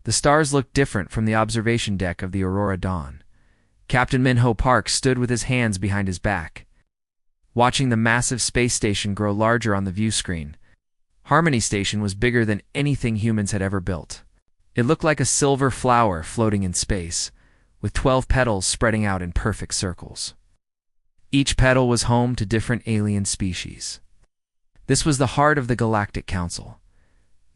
The stars looked different from the observation deck of the Aurora Dawn. Captain Minho Park stood with his hands behind his back, watching the massive space station grow larger on the view screen. Harmony Station was bigger than anything humans had ever built. It looked like a silver flower floating in space, with 12 petals spreading out in perfect circles. Each petal was home to different alien species. This was the heart of the Galactic Council.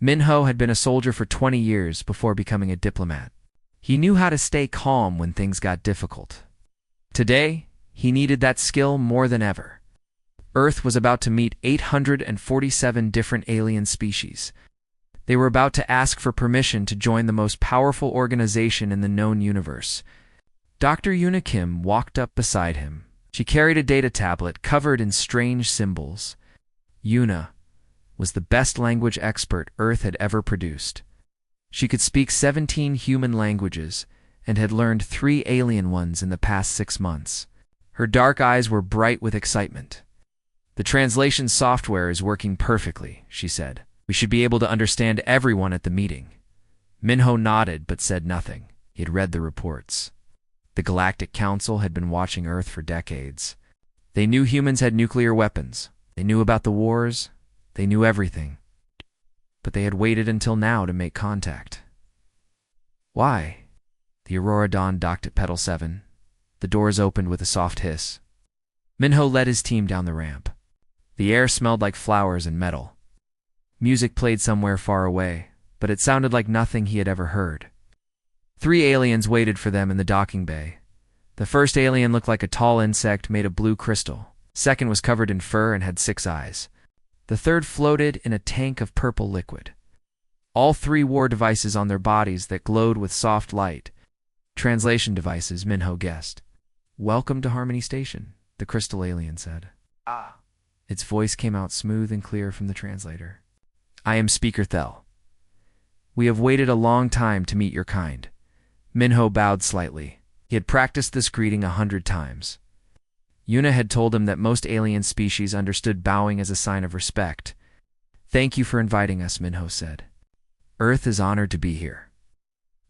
Minho had been a soldier for 20 years before becoming a diplomat. He knew how to stay calm when things got difficult. Today, he needed that skill more than ever. Earth was about to meet 847 different alien species. They were about to ask for permission to join the most powerful organization in the known universe. Dr. Yuna Kim walked up beside him. She carried a data tablet covered in strange symbols. Yuna was the best language expert Earth had ever produced. She could speak 17 human languages and had learned 3 alien ones in the past 6 months. Her dark eyes were bright with excitement. "The translation software is working perfectly," she said. "We should be able to understand everyone at the meeting." Minho nodded but said nothing. He had read the reports. The Galactic Council had been watching Earth for decades. They knew humans had nuclear weapons. They knew about the wars. They knew everything. But they had waited until now to make contact. Why? The Aurora Dawn docked at Petal 7. The doors opened with a soft hiss. Minho led his team down the ramp. The air smelled like flowers and metal. Music played somewhere far away, but it sounded like nothing he had ever heard. 3 aliens waited for them in the docking bay. The first alien looked like a tall insect made of blue crystal. Second was covered in fur and had 6 eyes. The third floated in a tank of purple liquid. All 3 wore devices on their bodies that glowed with soft light. Translation devices, Minho guessed. "Welcome to Harmony Station," the crystal alien said. "Ah." Its voice came out smooth and clear from the translator. "I am Speaker Thel. We have waited a long time to meet your kind." Minho bowed slightly. He had practiced this greeting 100 times. Yuna had told him that most alien species understood bowing as a sign of respect. "Thank you for inviting us," Minho said. "Earth is honored to be here."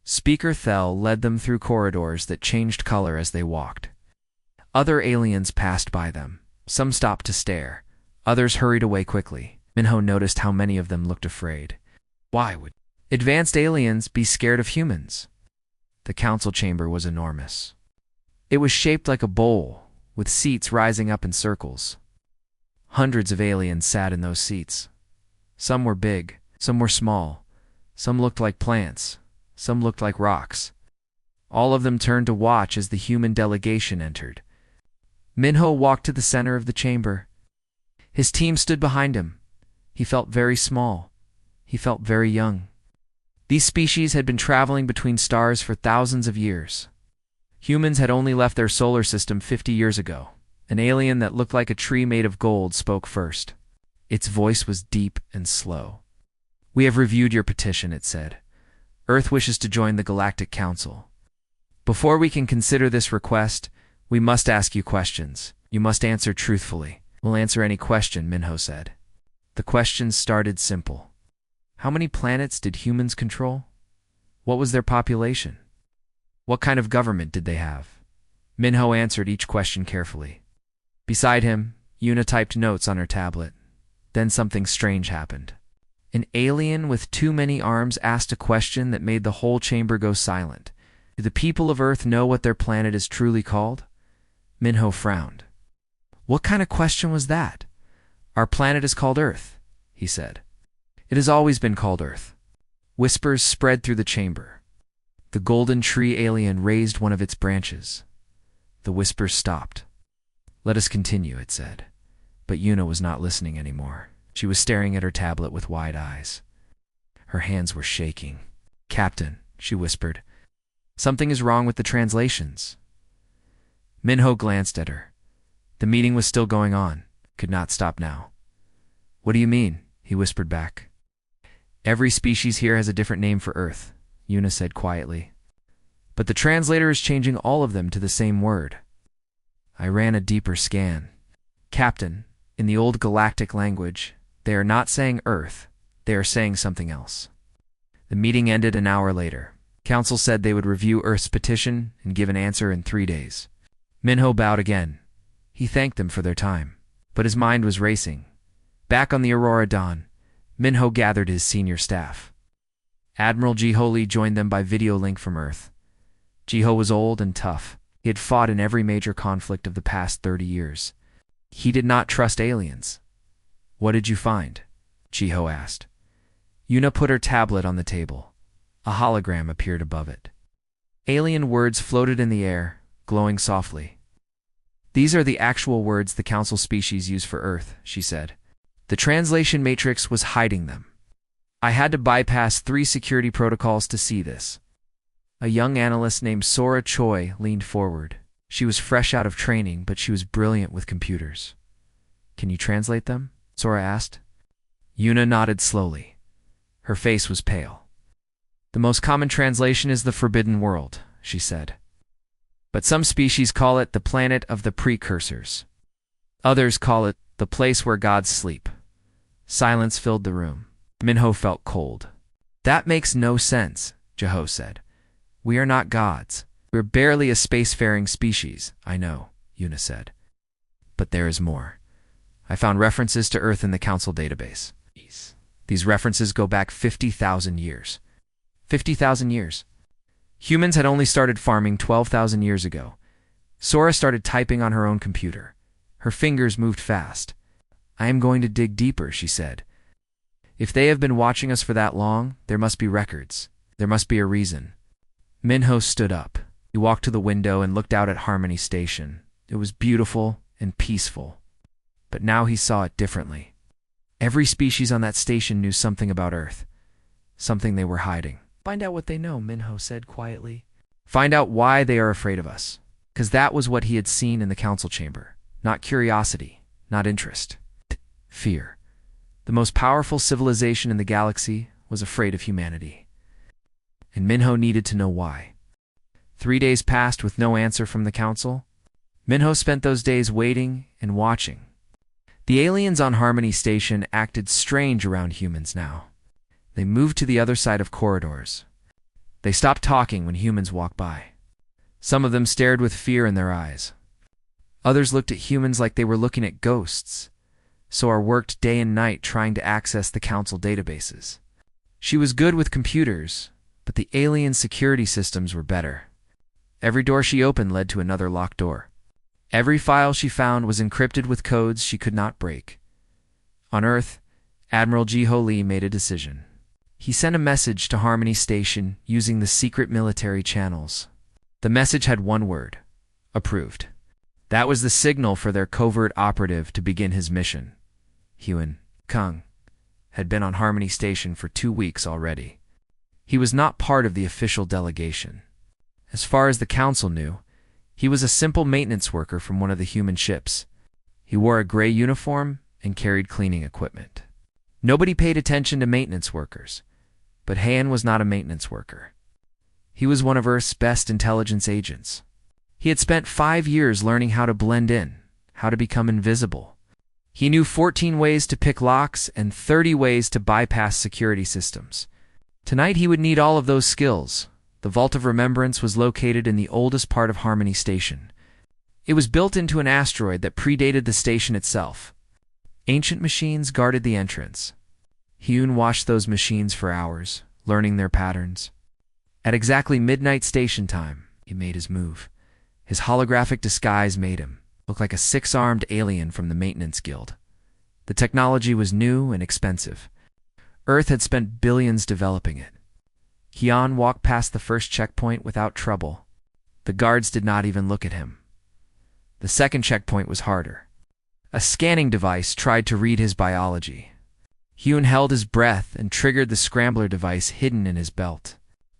Speaker Thel led them through corridors that changed color as they walked. Other aliens passed by them. Some stopped to stare. Others hurried away quickly. Minho noticed how many of them looked afraid. Why would advanced aliens be scared of humans? The council chamber was enormous. It was shaped like a bowl, with seats rising up in circles. Hundreds of aliens sat in those seats. Some were big, some were small, some looked like plants, some looked like rocks. All of them turned to watch as the human delegation entered. Minho walked to the center of the chamber. His team stood behind him. He felt very small. He felt very young. These species had been traveling between stars for thousands of years. Humans had only left their solar system 50 years ago. An alien that looked like a tree made of gold spoke first. Its voice was deep and slow. "We have reviewed your petition," it said. "Earth wishes to join the Galactic Council. Before we can consider this request, we must ask you questions. You must answer truthfully." "We'll answer any question," Minho said. The questions started simple. How many planets did humans control? What was their population? What kind of government did they have? Minho answered each question carefully. Beside him, Yuna typed notes on her tablet. Then something strange happened. An alien with too many arms asked a question that made the whole chamber go silent. "Do the people of Earth know what their planet is truly called?" Minho frowned. "What kind of question was that?" "Our planet is called Earth," he said. "It has always been called Earth." Whispers spread through the chamber. The golden tree alien raised one of its branches. The whispers stopped. "Let us continue," it said. But Yuna was not listening anymore. She was staring at her tablet with wide eyes. Her hands were shaking. "Captain," she whispered, "something is wrong with the translations." Minho glanced at her. The meeting was still going on, could not stop now. "What do you mean?" he whispered back. "Every species here has a different name for Earth," Yuna said quietly. "But the translator is changing all of them to the same word." I ran a deeper scan. "Captain, in the old galactic language, they are not saying Earth, they are saying something else. The meeting ended an hour later. Council said they would review Earth's petition and give an answer in 3 days. Minho bowed again. He thanked them for their time, but his mind was racing. Back on the Aurora Dawn, Minho gathered his senior staff. Admiral Jiho Lee joined them by video link from Earth. Jiho was old and tough. He had fought in every major conflict of the past 30 years. He did not trust aliens. "What did you find?" Jiho asked. Yuna put her tablet on the table. A hologram appeared above it. Alien words floated in the air, glowing softly. "These are the actual words the Council species use for Earth," she said. "The translation matrix was hiding them. I had to bypass 3 security protocols to see this." A young analyst named Sora Choi leaned forward. She was fresh out of training, but she was brilliant with computers. "Can you translate them?" Sora asked. Yuna nodded slowly. Her face was pale. "The most common translation is the Forbidden World," she said. "But some species call it the planet of the precursors. Others call it the place where gods sleep." Silence filled the room. Minho felt cold. "That makes no sense," Jiho said. "We are not gods. We're barely a spacefaring species." "I know," Yuna said. "But there is more. I found references to Earth in the Council database. These references go back 50,000 years. 50,000 years. Humans had only started farming 12,000 years ago. Sora started typing on her own computer. Her fingers moved fast. "I am going to dig deeper," she said. "If they have been watching us for that long, there must be records. There must be a reason." Minho stood up. He walked to the window and looked out at Harmony Station. It was beautiful and peaceful. But now he saw it differently. Every species on that station knew something about Earth. Something they were hiding. "Find out what they know," Minho said quietly. "Find out why they are afraid of us." Because that was what he had seen in the Council chamber. Not curiosity, not interest. Fear. The most powerful civilization in the galaxy was afraid of humanity. And Minho needed to know why. 3 days passed with no answer from the Council. Minho spent those days waiting and watching. The aliens on Harmony Station acted strange around humans now. They moved to the other side of corridors. They stopped talking when humans walked by. Some of them stared with fear in their eyes. Others looked at humans like they were looking at ghosts. Sora worked day and night trying to access the Council databases. She was good with computers, but the alien security systems were better. Every door she opened led to another locked door. Every file she found was encrypted with codes she could not break. On Earth, Admiral Jiho Lee made a decision. He sent a message to Harmony Station using the secret military channels. The message had one word: approved. That was the signal for their covert operative to begin his mission. Hyun Kung had been on Harmony Station for 2 weeks already. He was not part of the official delegation. As far as the Council knew, he was a simple maintenance worker from one of the human ships. He wore a gray uniform and carried cleaning equipment. Nobody paid attention to maintenance workers, but Hyun was not a maintenance worker. He was one of Earth's best intelligence agents. He had spent 5 years learning how to blend in, how to become invisible. He knew 14 ways to pick locks and 30 ways to bypass security systems. Tonight he would need all of those skills. The Vault of Remembrance was located in the oldest part of Harmony Station. It was built into an asteroid that predated the station itself. Ancient machines guarded the entrance. Hyun watched those machines for hours, learning their patterns. At exactly midnight station time, he made his move. His holographic disguise made him look like a 6-armed alien from the Maintenance Guild. The technology was new and expensive. Earth had spent billions developing it. Hyun walked past the first checkpoint without trouble. The guards did not even look at him. The second checkpoint was harder. A scanning device tried to read his biology. Hyun held his breath and triggered the scrambler device hidden in his belt.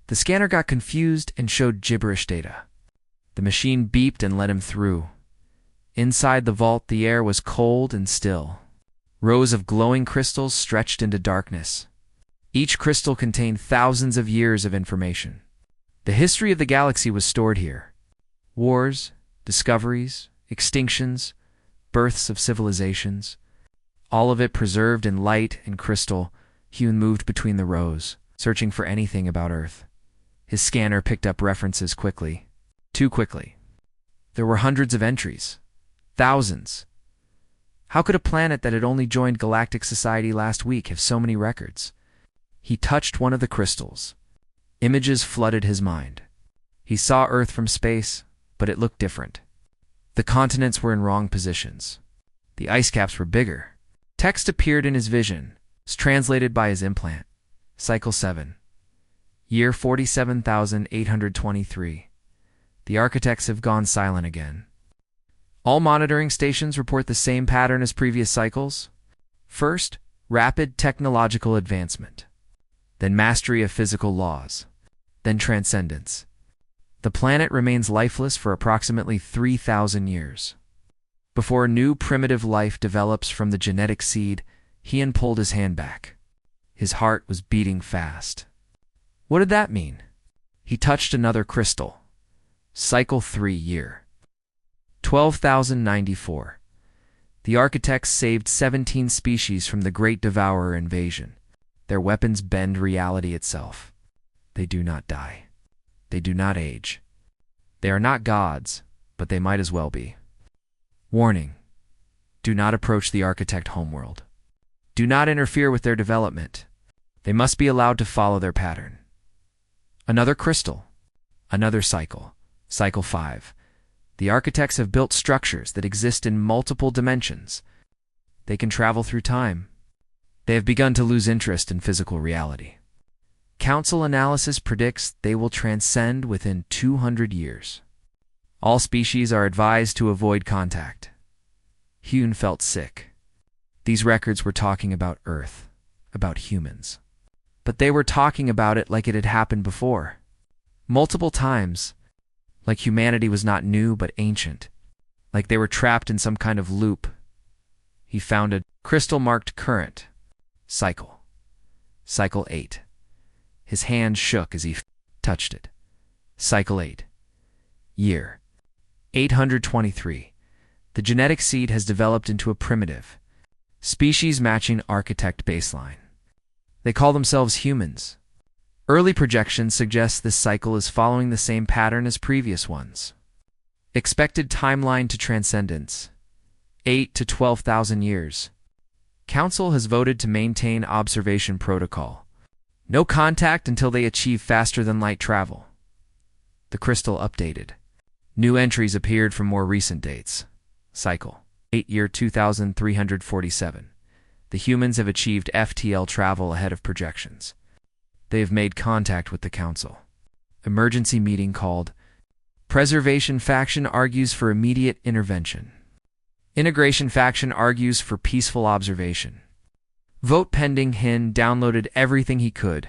The scanner got confused and showed gibberish data. The machine beeped and let him through. Inside the vault, the air was cold and still. Rows of glowing crystals stretched into darkness. Each crystal contained thousands of years of information. The history of the galaxy was stored here. Wars, discoveries, extinctions, births of civilizations. All of it preserved in light and crystal. Hyun moved between the rows. searching for anything about Earth. His scanner picked up references quickly. Too quickly. There were hundreds of entries. Thousands. How could a planet that had only joined Galactic Society last week have so many records? He touched one of the crystals. Images flooded his mind. He saw Earth from space, but it looked different. The continents were in wrong positions. The ice caps were bigger. Text appeared in his vision, translated by his implant. Cycle 7. Year 47,823. The architects have gone silent again. All monitoring stations report the same pattern as previous cycles. First, rapid technological advancement. Then mastery of physical laws. Then transcendence. The planet remains lifeless for approximately 3,000 years. Before new primitive life develops from the genetic seed, Ian pulled his hand back. His heart was beating fast. What did that mean? He touched another crystal. Cycle 3 year. 12,094. The architects saved 17 species from the Great Devourer invasion. Their weapons bend reality itself. They do not die. They do not age. They are not gods, but they might as well be. Warning. Do not approach the architect homeworld. Do not interfere with their development. They must be allowed to follow their pattern. Another crystal. Another cycle. Cycle 5. The architects have built structures that exist in multiple dimensions. They can travel through time. They have begun to lose interest in physical reality. Council analysis predicts they will transcend within 200 years. All species are advised to avoid contact. Hune felt sick. These records were talking about Earth, about humans. But they were talking about it like it had happened before. Multiple times. Like humanity was not new but ancient. Like they were trapped in some kind of loop. He found a crystal-marked current. Cycle. Cycle 8. His hand shook as he touched it. Cycle 8. Year. 823. The genetic seed has developed into a primitive, species-matching architect baseline. They call themselves humans. Early projections suggest this cycle is following the same pattern as previous ones. Expected timeline to transcendence. 8 to 12,000 years. Council has voted to maintain observation protocol. No contact until they achieve faster-than-light travel. The crystal updated. New entries appeared from more recent dates. Cycle. 8 year 2347. The humans have achieved FTL travel ahead of projections. They have made contact with the Council. Emergency meeting called. Preservation faction argues for immediate intervention. Integration faction argues for peaceful observation. Vote pending. Hin downloaded everything he could.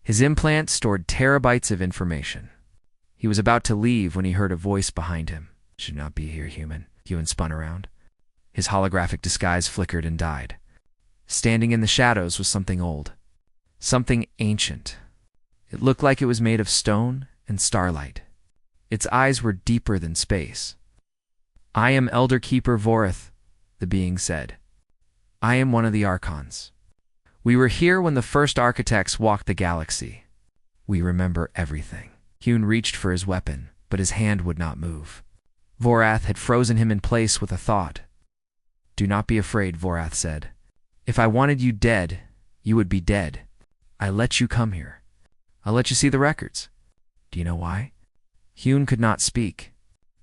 His implant stored terabytes of information. He was about to leave when he heard a voice behind him. Should not be here, human. Ewan spun around. His holographic disguise flickered and died. Standing in the shadows was something old. Something ancient. It looked like it was made of stone and starlight. Its eyes were deeper than space. I am Elder Keeper Vorith, the being said. I am one of the Archons. We were here when the first architects walked the galaxy. We remember everything. Hune reached for his weapon, but his hand would not move. Vorath had frozen him in place with a thought. Do not be afraid, Vorath said. If I wanted you dead, you would be dead. I let you come here. I'll let you see the records. Do you know why? Hune could not speak.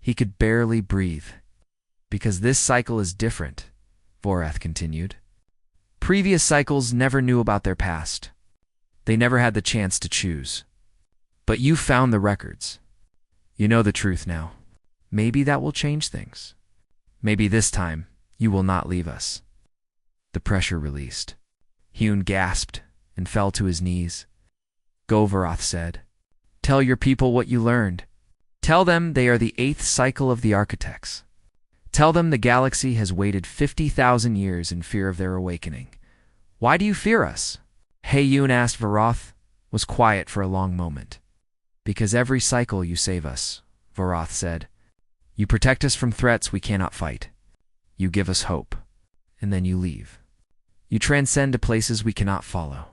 He could barely breathe. Because this cycle is different, Vorath continued. Previous cycles never knew about their past. They never had the chance to choose. But you found the records. You know the truth now. Maybe that will change things. Maybe this time, you will not leave us. The pressure released. Hune gasped and fell to his knees. Go, Vorath said. Tell your people what you learned. Tell them they are the 8th cycle of the architects. Tell them the galaxy has waited 50,000 years in fear of their awakening. Why do you fear us? Heyun asked. Vorath was quiet for a long moment. Because every cycle you save us, Vorath said. You protect us from threats we cannot fight. You give us hope, and then you leave. You transcend to places we cannot follow.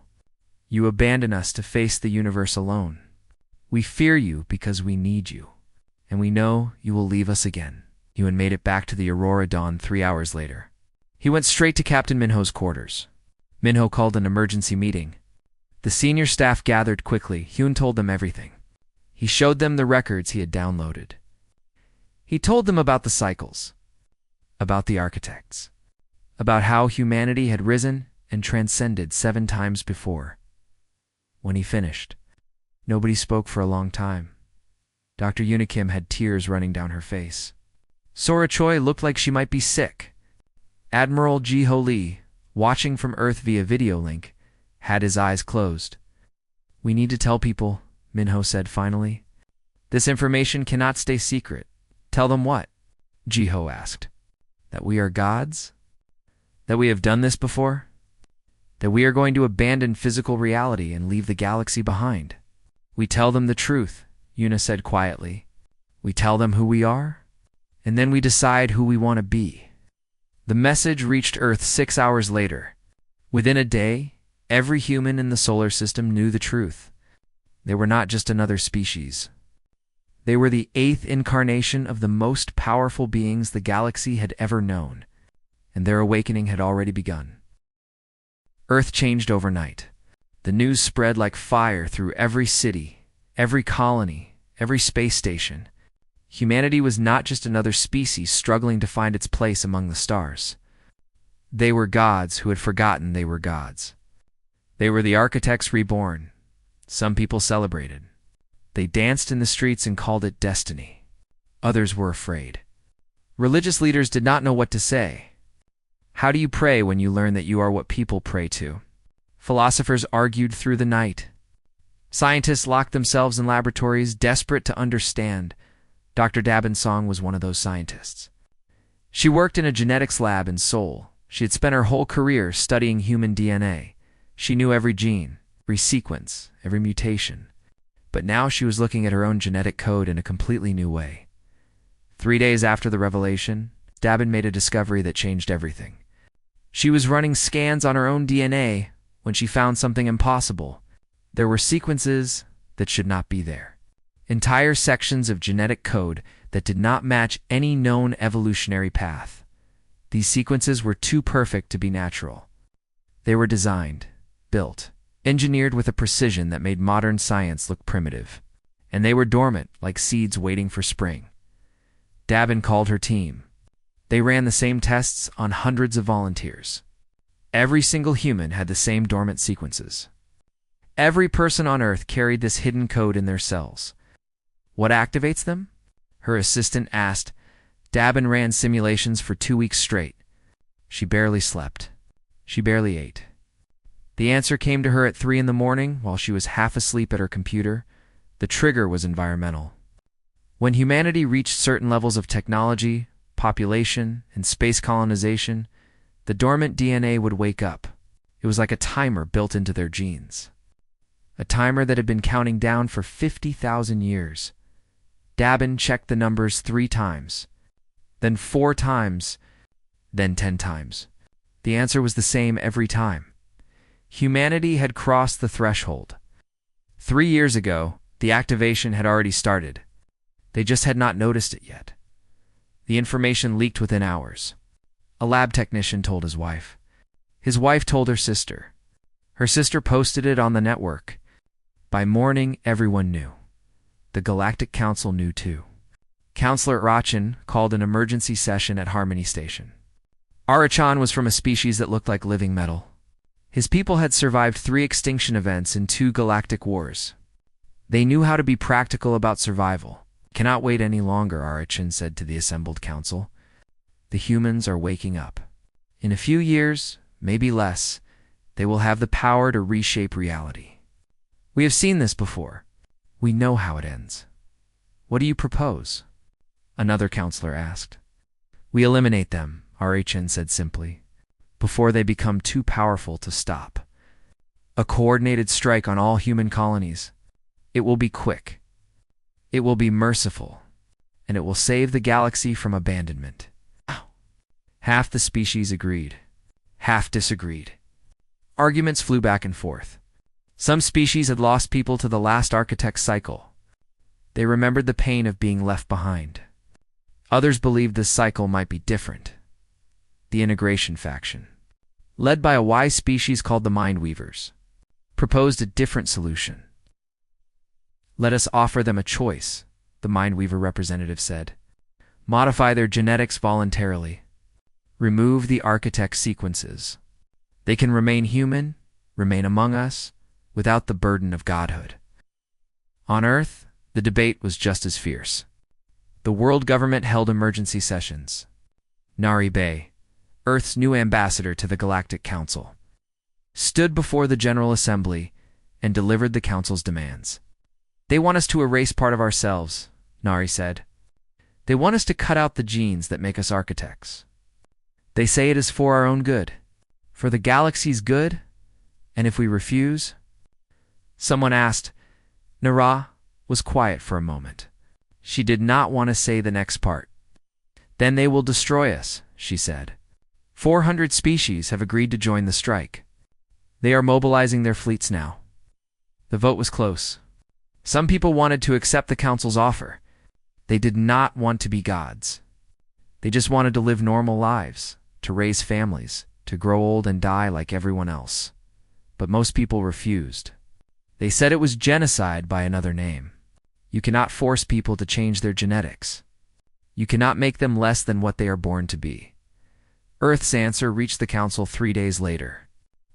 You abandon us to face the universe alone. We fear you because we need you, and we know you will leave us again. Ewan made it back to the Aurora Dawn 3 hours later. He went straight to Captain Minho's quarters. Minho called an emergency meeting. The senior staff gathered quickly. Ewan told them everything. He showed them the records he had downloaded. He told them about the cycles, about the architects, about how humanity had risen and transcended 7 times before. When he finished, nobody spoke for a long time. Dr. Unikim had tears running down her face. Sora Choi looked like she might be sick. Admiral Ji-Ho Lee, watching from Earth via video link, had his eyes closed. We need to tell people, Minho said finally. This information cannot stay secret. Tell them what? Ji-Ho asked. That we are gods? That we have done this before? That we are going to abandon physical reality and leave the galaxy behind? We tell them the truth, Yuna said quietly. We tell them who we are, and then we decide who we want to be. The message reached Earth 6 hours later. Within a day, every human in the solar system knew the truth. They were not just another species. They were the 8th incarnation of the most powerful beings the galaxy had ever known, and their awakening had already begun. Earth changed overnight. The news spread like fire through every city, every colony, every space station. Humanity was not just another species struggling to find its place among the stars. They were gods who had forgotten they were gods. They were the architects reborn. Some people celebrated. They danced in the streets and called it destiny. Others were afraid. Religious leaders did not know what to say. How do you pray when you learn that you are what people pray to? Philosophers argued through the night. Scientists locked themselves in laboratories, desperate to understand. Dr. Dabin Song was one of those scientists. She worked in a genetics lab in Seoul. She had spent her whole career studying human DNA. She knew every gene, every sequence, every mutation. But now she was looking at her own genetic code in a completely new way. 3 days after the revelation, Dabin made a discovery that changed everything. She was running scans on her own DNA when she found something impossible. There were sequences that should not be there. Entire sections of genetic code that did not match any known evolutionary path. These sequences were too perfect to be natural. They were designed, built, engineered with a precision that made modern science look primitive. And they were dormant, like seeds waiting for spring. Dabin called her team. They ran the same tests on hundreds of volunteers. Every single human had the same dormant sequences. Every person on Earth carried this hidden code in their cells. What activates them? Her assistant asked. Dabin ran simulations for 2 weeks straight. She barely slept. She barely ate. The answer came to her at 3 in the morning while she was half asleep at her computer. The trigger was environmental. When humanity reached certain levels of technology, population, and space colonization, the dormant DNA would wake up. It was like a timer built into their genes. A timer that had been counting down for 50,000 years. Dabin checked the numbers 3 times, then 4 times, then 10 times. The answer was the same every time. Humanity had crossed the threshold. 3 years ago, the activation had already started. They just had not noticed it yet. The information leaked within hours. A lab technician told his wife. His wife told her sister. Her sister posted it on the network. By morning, everyone knew. The Galactic Council knew too. Counselor Rachan called an emergency session at Harmony Station. Arachan was from a species that looked like living metal. His people had survived 3 extinction events and 2 galactic wars. They knew how to be practical about survival. Cannot wait any longer, Arachan said to the assembled council. The humans are waking up. In a few years, maybe less, they will have the power to reshape reality. We have seen this before. We know how it ends. What do you propose? Another counselor asked. We eliminate them, Arachan said simply, before they become too powerful to stop. A coordinated strike on all human colonies. It will be quick. It will be merciful. And it will save the galaxy from abandonment. Half the species agreed. Half disagreed. Arguments flew back and forth. Some species had lost people to the last architect's cycle. They remembered the pain of being left behind. Others believed this cycle might be different. The integration faction, led by a wise species called the Mindweavers, proposed a different solution. "Let us offer them a choice," the Mindweaver representative said. "Modify their genetics voluntarily. Remove the architect sequences. They can remain human, remain among us, without the burden of godhood." On Earth, the debate was just as fierce. The world government held emergency sessions. Nari Bey, Earth's new ambassador to the Galactic Council, stood before the General Assembly and delivered the Council's demands. "They want us to erase part of ourselves," Nari said. "They want us to cut out the genes that make us architects. They say it is for our own good, for the galaxy's good, and if we refuse—" Someone asked. Nara was quiet for a moment. She did not want to say the next part. "Then they will destroy us," she said. 400 species have agreed to join the strike. They are mobilizing their fleets now. The vote was close. Some people wanted to accept the Council's offer. They did not want to be gods. They just wanted to live normal lives, to raise families, to grow old and die like everyone else. But most people refused. They said it was genocide by another name. You cannot force people to change their genetics. You cannot make them less than what they are born to be. Earth's answer reached the Council 3 days later.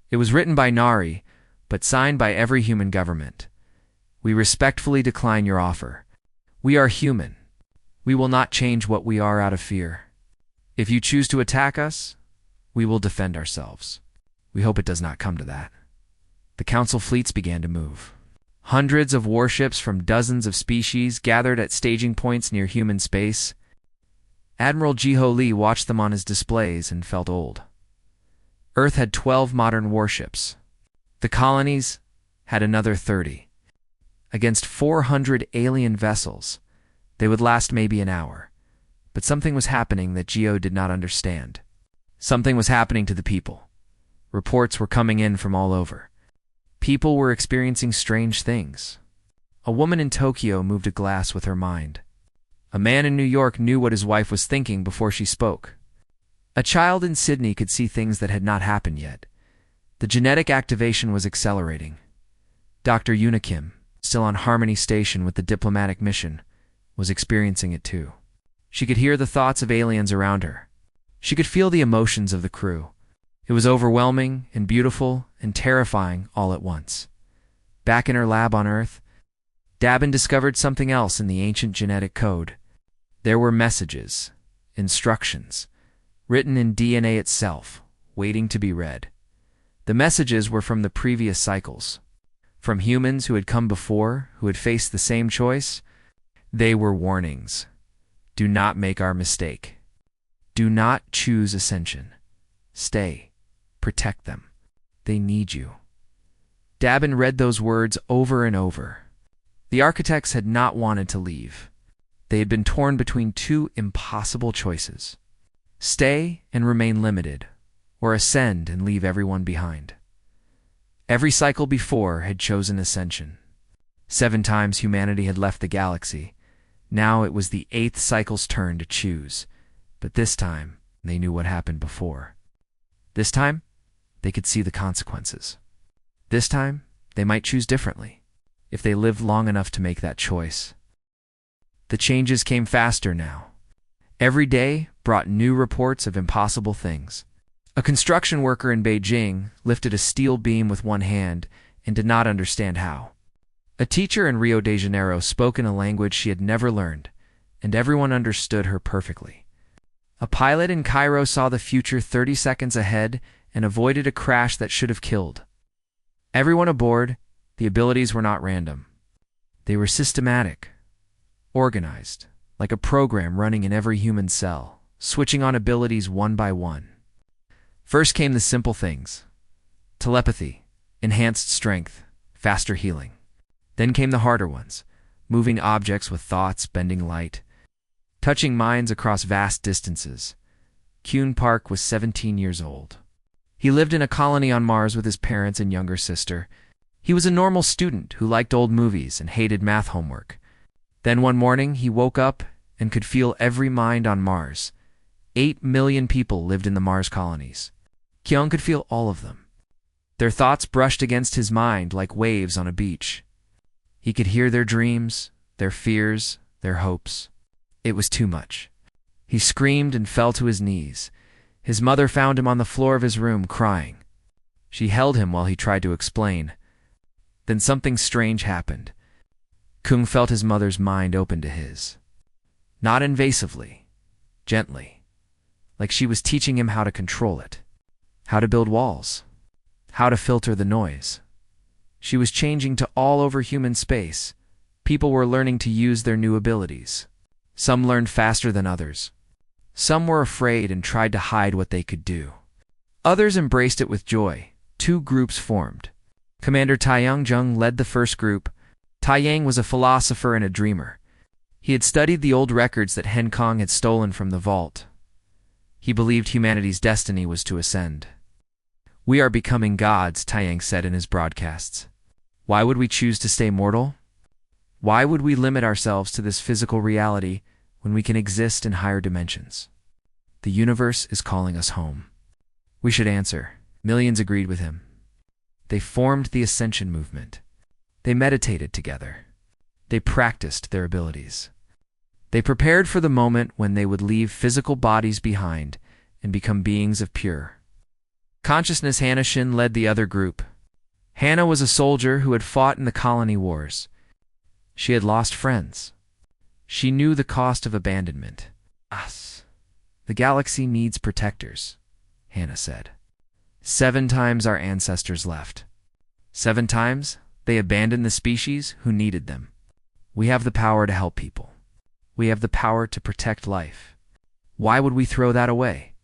It was written by Nari, but signed by every human government. "We respectfully decline your offer. We are human. We will not change what we are out of fear. If you choose to attack us, we will defend ourselves. We hope it does not come to that." The Council fleets began to move. Hundreds of warships from dozens of species gathered at staging points near human space. Admiral Jiho Lee watched them on his displays and felt old. Earth had 12 modern warships. The colonies had another 30. Against 400 alien vessels, they would last maybe an hour. But something was happening that Jiho did not understand. Something was happening to the people. Reports were coming in from all over. People were experiencing strange things. A woman in Tokyo moved a glass with her mind. A man in New York knew what his wife was thinking before she spoke. A child in Sydney could see things that had not happened yet. The genetic activation was accelerating. Dr. Unikim, still on Harmony Station with the diplomatic mission, was experiencing it too. She could hear the thoughts of aliens around her. She could feel the emotions of the crew. It was overwhelming and beautiful and terrifying all at once. Back in her lab on Earth, Dabin discovered something else in the ancient genetic code. There were messages, instructions, written in DNA itself, waiting to be read. The messages were from the previous cycles, from humans who had come before, who had faced the same choice. They were warnings. Do not make our mistake. Do not choose ascension. Stay. Protect them. They need you. Dabin read those words over and over. The architects had not wanted to leave. They had been torn between two impossible choices: stay and remain limited, or ascend and leave everyone behind. Every cycle before had chosen ascension. 7 times humanity had left the galaxy. Now it was the 8th cycle's turn to choose. But this time, they knew what happened before. This time, they could see the consequences. This time, they might choose differently, if they lived long enough to make that choice. The changes came faster now. Every day brought new reports of impossible things. A construction worker in Beijing lifted a steel beam with one hand and did not understand how. A teacher in Rio de Janeiro spoke in a language she had never learned, and everyone understood her perfectly. A pilot in Cairo saw the future 30 seconds ahead and avoided a crash that should have killed. Everyone aboard, the abilities were not random. They were systematic, organized, like a program running in every human cell, switching on abilities one by one. First came the simple things: telepathy, enhanced strength, faster healing. Then came the harder ones: moving objects with thoughts, bending light, touching minds across vast distances. Kyun Park was 17 years old. He lived in a colony on Mars with his parents and younger sister. He was a normal student who liked old movies and hated math homework. Then one morning he woke up and could feel every mind on Mars. 8 million people lived in the Mars colonies. Kyung could feel all of them. Their thoughts brushed against his mind like waves on a beach. He could hear their dreams, their fears, their hopes. It was too much. He screamed and fell to his knees. His mother found him on the floor of his room, crying. She held him while he tried to explain. Then something strange happened. Kung felt his mother's mind open to his. Not invasively, gently, like she was teaching him how to control it, how to build walls, how to filter the noise. She was changing to all over human space. People were learning to use their new abilities. Some learned faster than others. Some were afraid and tried to hide what they could do. Others embraced it with joy. 2 groups formed. Commander Taeyang Jung led the first group. Taeyang was a philosopher and a dreamer. He had studied the old records that Hen Kong had stolen from the vault. He believed humanity's destiny was to ascend. "We are becoming gods," Taeyang said in his broadcasts. "Why would we choose to stay mortal? Why would we limit ourselves to this physical reality when we can exist in higher dimensions? The universe is calling us home. We should answer." Millions agreed with him. They formed the Ascension movement. They meditated together. They practiced their abilities. They prepared for the moment when they would leave physical bodies behind and become beings of pure consciousness. Hannah Shin led the other group. Hannah was a soldier who had fought in the colony wars. She had lost friends. She knew the cost of abandonment. Us. The galaxy needs protectors, Hannah said. 7 times our ancestors left. 7 times they abandoned the species who needed them. We have the power to help people. We have the power to protect life. Why would we throw that away?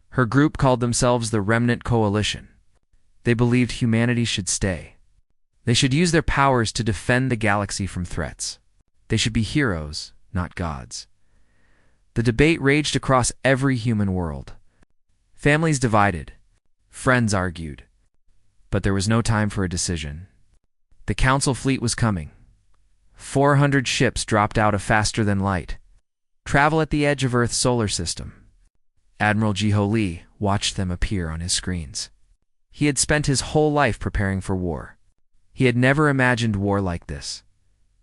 Her group called themselves the Remnant Coalition. They believed humanity should stay. They should use their powers to defend the galaxy from threats. They should be heroes, not gods. The debate raged across every human world. Families divided. Friends argued. But there was no time for a decision. The Council fleet was coming. 400 ships dropped out of faster than light. Travel at the edge of Earth's solar system. Admiral Jiho Lee watched them appear on his screens. He had spent his whole life preparing for war. He had never imagined war like this.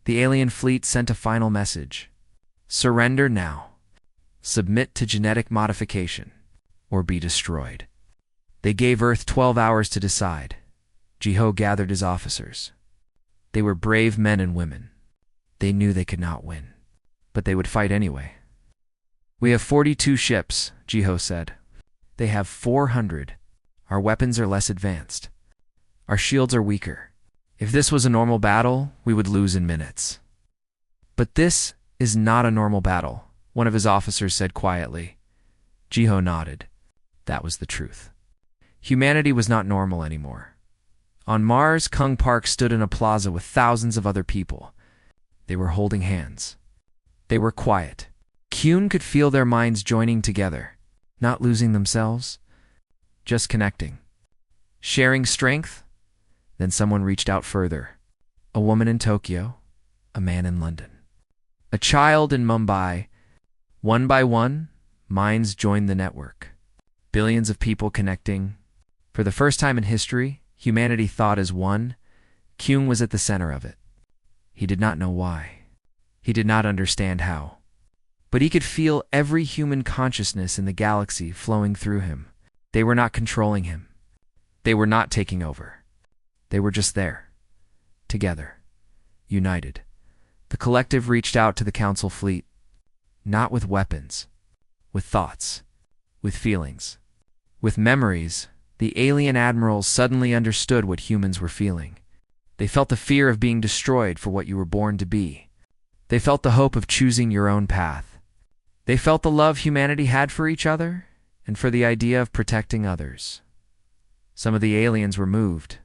The alien fleet sent a final message. Surrender now. Submit to genetic modification, or be destroyed. They gave Earth 12 hours to decide. Jiho gathered his officers. They were brave men and women. They knew they could not win, but they would fight anyway. "We have 42 ships," Jiho said. "They have 400. Our weapons are less advanced. Our shields are weaker. If this was a normal battle, we would lose in minutes." "But this is not a normal battle," one of his officers said quietly. Jiho nodded. That was the truth. Humanity was not normal anymore. On Mars, Kung Park stood in a plaza with thousands of other people. They were holding hands. They were quiet. Kyun could feel their minds joining together, not losing themselves, just connecting. Sharing strength. Then someone reached out further. A woman in Tokyo, a man in London, a child in Mumbai. One by one, minds joined the network. Billions of people connecting. For the first time in history, humanity thought as one. Kyun was at the center of it. He did not know why. He did not understand how. But he could feel every human consciousness in the galaxy flowing through him. They were not controlling him. They were not taking over. They were just there. Together. United. The collective reached out to the Council fleet. Not with weapons. With thoughts. With feelings. With memories. The alien admirals suddenly understood what humans were feeling. They felt the fear of being destroyed for what you were born to be. They felt the hope of choosing your own path. They felt the love humanity had for each other and for the idea of protecting others. Some of the aliens were moved.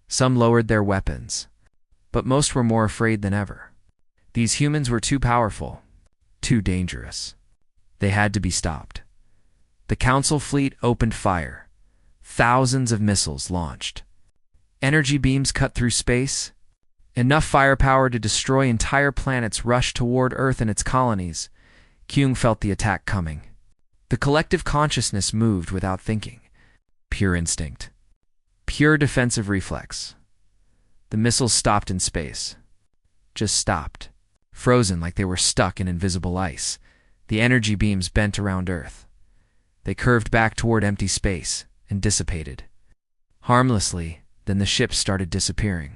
Some lowered their weapons. But most were more afraid than ever. These humans were too powerful, too dangerous. They had to be stopped. The Council fleet opened fire. Thousands of missiles launched. Energy beams cut through space. Enough firepower to destroy entire planets rushed toward Earth and its colonies. Kyung felt the attack coming. The collective consciousness moved without thinking. Pure instinct. Pure defensive reflex. The missiles stopped in space. Just stopped. Frozen like they were stuck in invisible ice. The energy beams bent around Earth. They curved back toward empty space and dissipated. Harmlessly, then the ships started disappearing.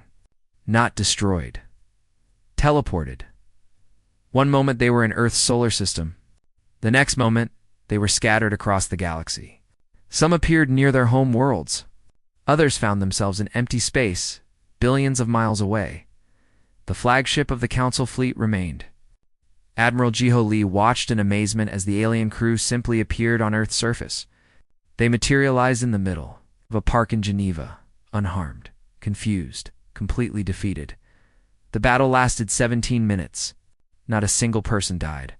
Not destroyed. Teleported. One moment they were in Earth's solar system. The next moment, they were scattered across the galaxy. Some appeared near their home worlds. Others found themselves in empty space, billions of miles away. The flagship of the Council fleet remained. Admiral Jiho Lee watched in amazement as the alien crew simply appeared on Earth's surface. They materialized in the middle of a park in Geneva, unharmed, confused, completely defeated. The battle lasted 17 minutes. Not a single person died.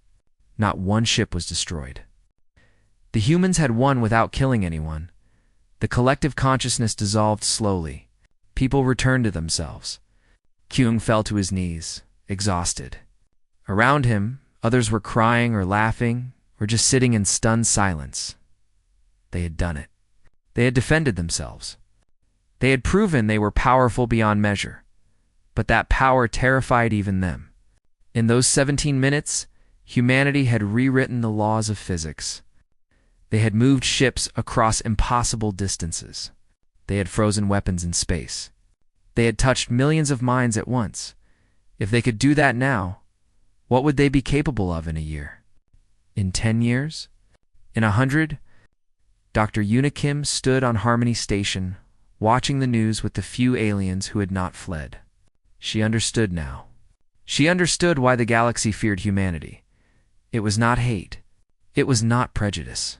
Not one ship was destroyed. The humans had won without killing anyone. The collective consciousness dissolved slowly. People returned to themselves. Kyung fell to his knees, exhausted. Around him, others were crying or laughing, or just sitting in stunned silence. They had done it. They had defended themselves. They had proven they were powerful beyond measure. But that power terrified even them. In those 17 minutes, humanity had rewritten the laws of physics. They had moved ships across impossible distances. They had frozen weapons in space. They had touched millions of minds at once. If they could do that now, what would they be capable of in a year? In 10 years? In 100? Dr. Yuna Kim stood on Harmony Station, watching the news with the few aliens who had not fled. She understood now. She understood why the galaxy feared humanity. It was not hate. It was not prejudice.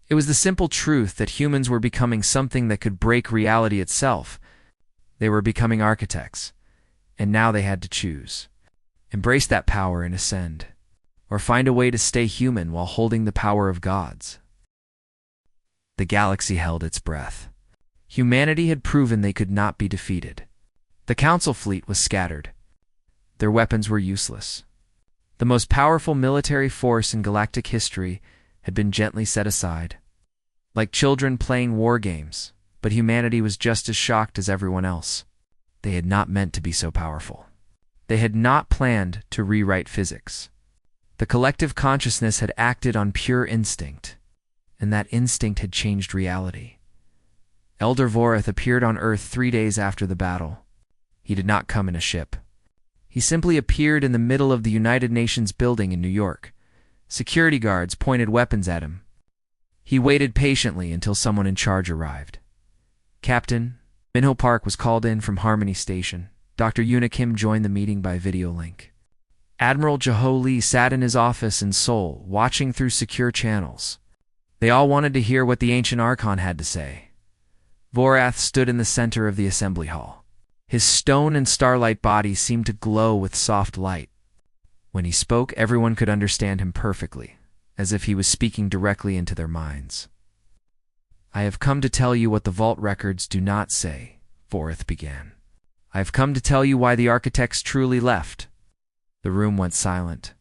It was the simple truth that humans were becoming something that could break reality itself. They were becoming architects, and now they had to choose. Embrace that power and ascend, or find a way to stay human while holding the power of gods. The galaxy held its breath. Humanity had proven they could not be defeated. The Council fleet was scattered. Their weapons were useless. The most powerful military force in galactic history had been gently set aside. Like children playing war games, but humanity was just as shocked as everyone else. They had not meant to be so powerful. They had not planned to rewrite physics. The collective consciousness had acted on pure instinct, and that instinct had changed reality. Elder Voreth appeared on Earth 3 days after the battle. He did not come in a ship. He simply appeared in the middle of the United Nations building in New York. Security guards pointed weapons at him. He waited patiently until someone in charge arrived. Captain Minho Park was called in from Harmony Station. Dr. Yuna Kim joined the meeting by video link. Admiral Jiho Lee sat in his office in Seoul, watching through secure channels. They all wanted to hear what the ancient Archon had to say. Vorath stood in the center of the assembly hall. His stone and starlight body seemed to glow with soft light. When he spoke, everyone could understand him perfectly, as if he was speaking directly into their minds. "I have come to tell you what the vault records do not say," Voreth began. "I have come to tell you why the architects truly left." The room went silent.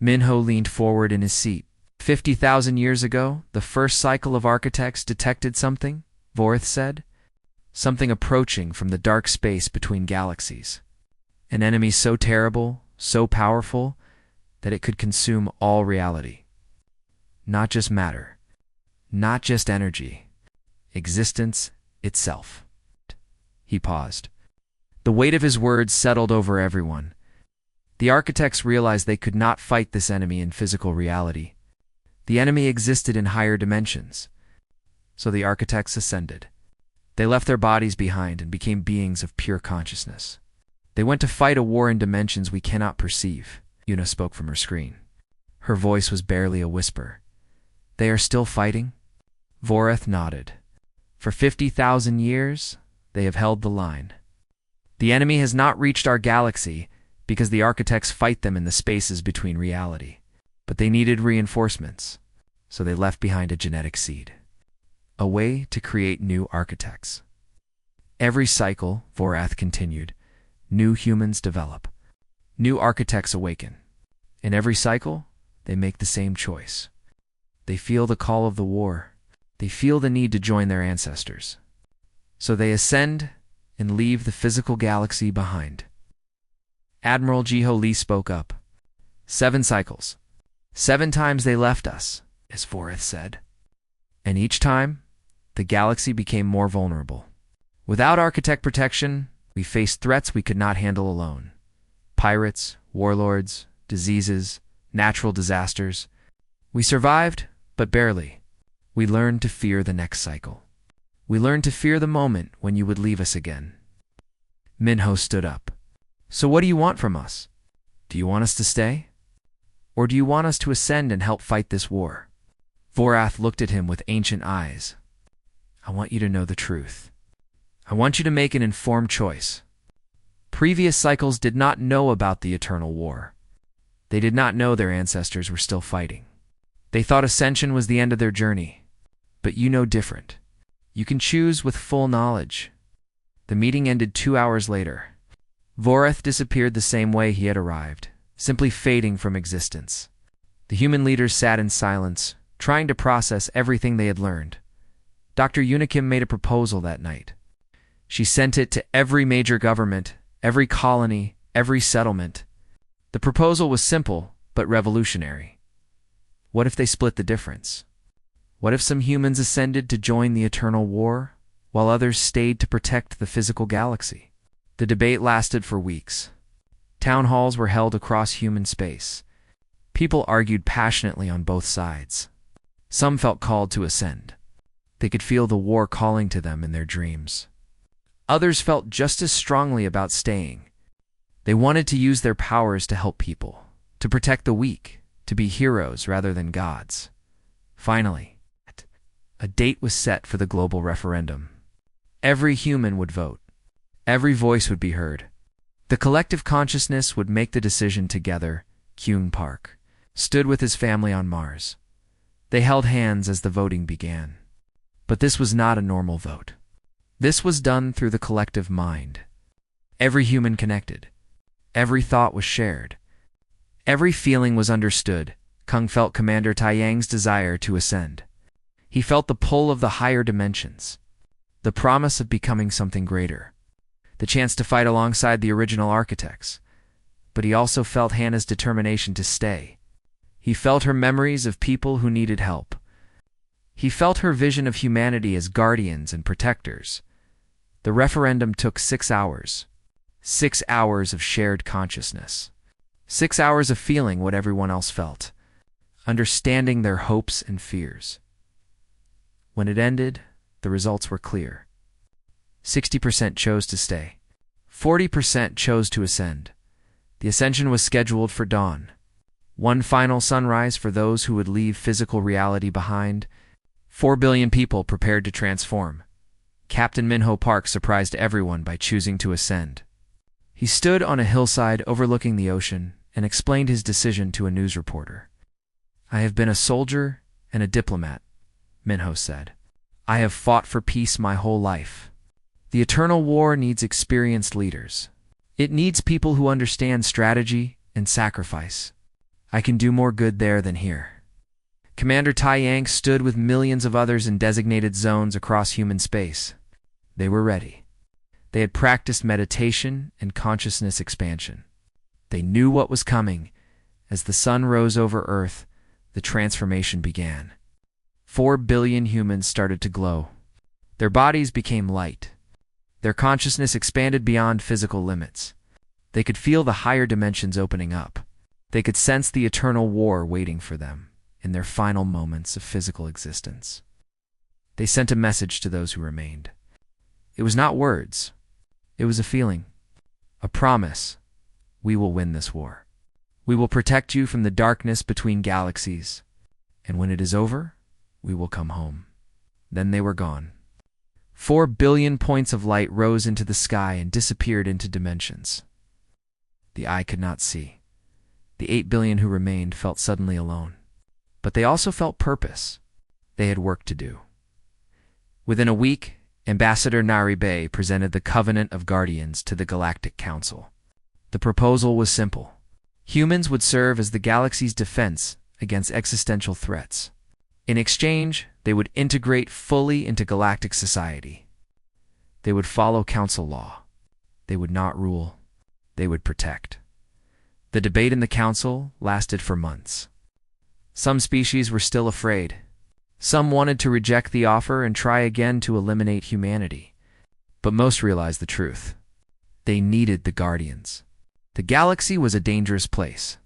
Minho leaned forward in his seat. 50,000 years ago, the first cycle of architects detected something, Voreth said. Something approaching from the dark space between galaxies. An enemy so terrible, so powerful, that it could consume all reality. Not just matter. Not just energy. Existence itself. He paused. The weight of his words settled over everyone. The architects realized they could not fight this enemy in physical reality. The enemy existed in higher dimensions. So the architects ascended. They left their bodies behind and became beings of pure consciousness. They went to fight a war in dimensions we cannot perceive. Yuna spoke from her screen. Her voice was barely a whisper. "They are still fighting?" Voreth nodded. "For 50,000 years, they have held the line. The enemy has not reached our galaxy because the architects fight them in the spaces between reality. But they needed reinforcements, so they left behind a genetic seed. A way to create new architects. Every cycle, Vorath continued, new humans develop. New architects awaken. In every cycle, they make the same choice. They feel the call of the war. They feel the need to join their ancestors. So they ascend and leave the physical galaxy behind. Admiral Jiho Lee spoke up. 7 cycles. 7 times they left us, as Vorath said. And each time, the galaxy became more vulnerable. Without architect protection, we faced threats we could not handle alone. Pirates, warlords, diseases, natural disasters. We survived, but barely. We learned to fear the next cycle. We learned to fear the moment when you would leave us again. Minho stood up. So what do you want from us? Do you want us to stay? Or do you want us to ascend and help fight this war? Vorath looked at him with ancient eyes. I want you to know the truth. I want you to make an informed choice. Previous cycles did not know about the eternal war. They did not know their ancestors were still fighting. They thought ascension was the end of their journey. But you know different. You can choose with full knowledge. The meeting ended 2 hours later. Vorath disappeared the same way he had arrived, simply fading from existence. The human leaders sat in silence, trying to process everything they had learned. Dr. Unikim made a proposal that night. She sent it to every major government, every colony, every settlement. The proposal was simple, but revolutionary. What if they split the difference? What if some humans ascended to join the eternal war, while others stayed to protect the physical galaxy? The debate lasted for weeks. Town halls were held across human space. People argued passionately on both sides. Some felt called to ascend. They could feel the war calling to them in their dreams. Others felt just as strongly about staying. They wanted to use their powers to help people, to protect the weak, to be heroes rather than gods. Finally, a date was set for the global referendum. Every human would vote. Every voice would be heard. The collective consciousness would make the decision together. Kyung Park stood with his family on Mars. They held hands as the voting began. But this was not a normal vote. This was done through the collective mind. Every human connected. Every thought was shared. Every feeling was understood. Kung felt Commander Taiyang's desire to ascend. He felt the pull of the higher dimensions, the promise of becoming something greater, the chance to fight alongside the original architects. But he also felt Hannah's determination to stay. He felt her memories of people who needed help. He felt her vision of humanity as guardians and protectors. The referendum took 6 hours. 6 hours of shared consciousness. 6 hours of feeling what everyone else felt, understanding their hopes and fears. When it ended, the results were clear. 60% chose to stay. 40% chose to ascend. The ascension was scheduled for dawn. One final sunrise for those who would leave physical reality behind. 4 billion people prepared to transform. Captain Minho Park surprised everyone by choosing to ascend. He stood on a hillside overlooking the ocean and explained his decision to a news reporter. I have been a soldier and a diplomat, Minho said. I have fought for peace my whole life. The eternal war needs experienced leaders. It needs people who understand strategy and sacrifice. I can do more good there than here. Commander Taiyang stood with millions of others in designated zones across human space. They were ready. They had practiced meditation and consciousness expansion. They knew what was coming. As the sun rose over Earth, the transformation began. 4 billion humans started to glow. Their bodies became light. Their consciousness expanded beyond physical limits. They could feel the higher dimensions opening up. They could sense the eternal war waiting for them in their final moments of physical existence. They sent a message to those who remained. It was not words. It was a feeling, a promise. We will win this war. We will protect you from the darkness between galaxies. And when it is over, we will come home. Then they were gone. 4 billion points of light rose into the sky and disappeared into dimensions. The eye could not see. The 8 billion who remained felt suddenly alone. But they also felt purpose. They had work to do. Within a week, Ambassador Naribe presented the Covenant of Guardians to the Galactic Council. The proposal was simple. Humans would serve as the galaxy's defense against existential threats. In exchange, they would integrate fully into galactic society. They would follow council law. They would not rule. They would protect. The debate in the council lasted for months. Some species were still afraid. Some wanted to reject the offer and try again to eliminate humanity. But most realized the truth. They needed the Guardians. The galaxy was a dangerous place,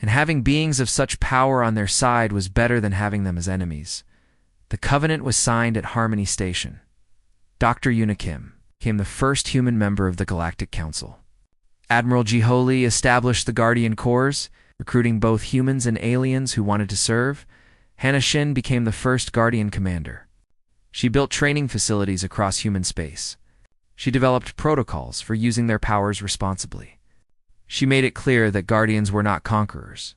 and having beings of such power on their side was better than having them as enemies. The covenant was signed at Harmony Station. Dr. Unikim became the first human member of the Galactic Council. Admiral Jiholi established the Guardian Corps, recruiting both humans and aliens who wanted to serve. Hannah Shin became the first Guardian commander. She built training facilities across human space. She developed protocols for using their powers responsibly. She made it clear that Guardians were not conquerors.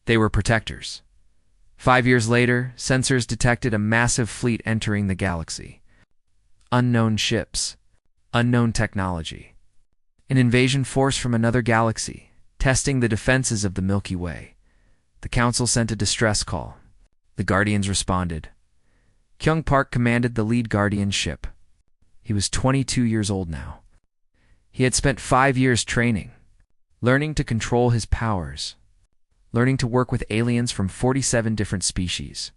They were protectors. 5 years later, sensors detected a massive fleet entering the galaxy. Unknown ships, unknown technology. An invasion force from another galaxy, testing the defenses of the Milky Way. The Council sent a distress call. The Guardians responded. Kyung Park commanded the lead Guardian ship. He was 22 years old now. He had spent 5 years training, learning to control his powers, learning to work with aliens from 47 different species.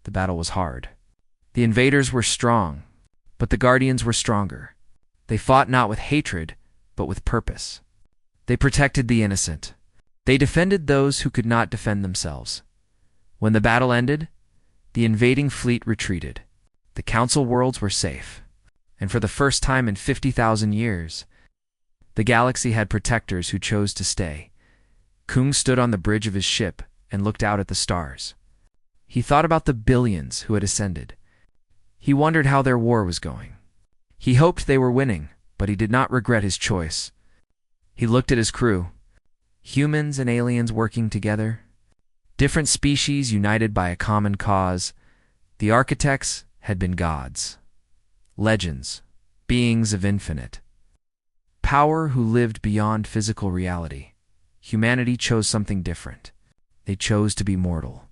The battle was hard. The invaders were strong, but the Guardians were stronger. They fought not with hatred, but with purpose. They protected the innocent. They defended those who could not defend themselves. When the battle ended, the invading fleet retreated. The Council worlds were safe, and for the first time in 50,000 years, the galaxy had protectors who chose to stay. Kung stood on the bridge of his ship and looked out at the stars. He thought about the billions who had ascended. He wondered how their war was going. He hoped they were winning, but he did not regret his choice. He looked at his crew. Humans and aliens working together. Different species united by a common cause. The architects had been gods. Legends, beings of infinite power who lived beyond physical reality. Humanity chose something different. They chose to be mortal.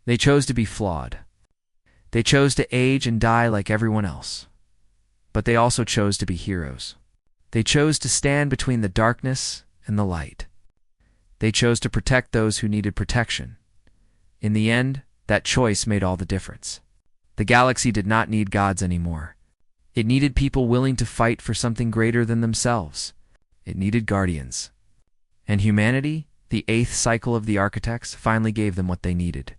They chose to be flawed. They chose to age and die like everyone else. But they also chose to be heroes. They chose to stand between the darkness and the light. They chose to protect those who needed protection. In the end, that choice made all the difference. The galaxy did not need gods anymore. It needed people willing to fight for something greater than themselves. It needed guardians. And humanity, the 8th cycle of the architects, finally gave them what they needed.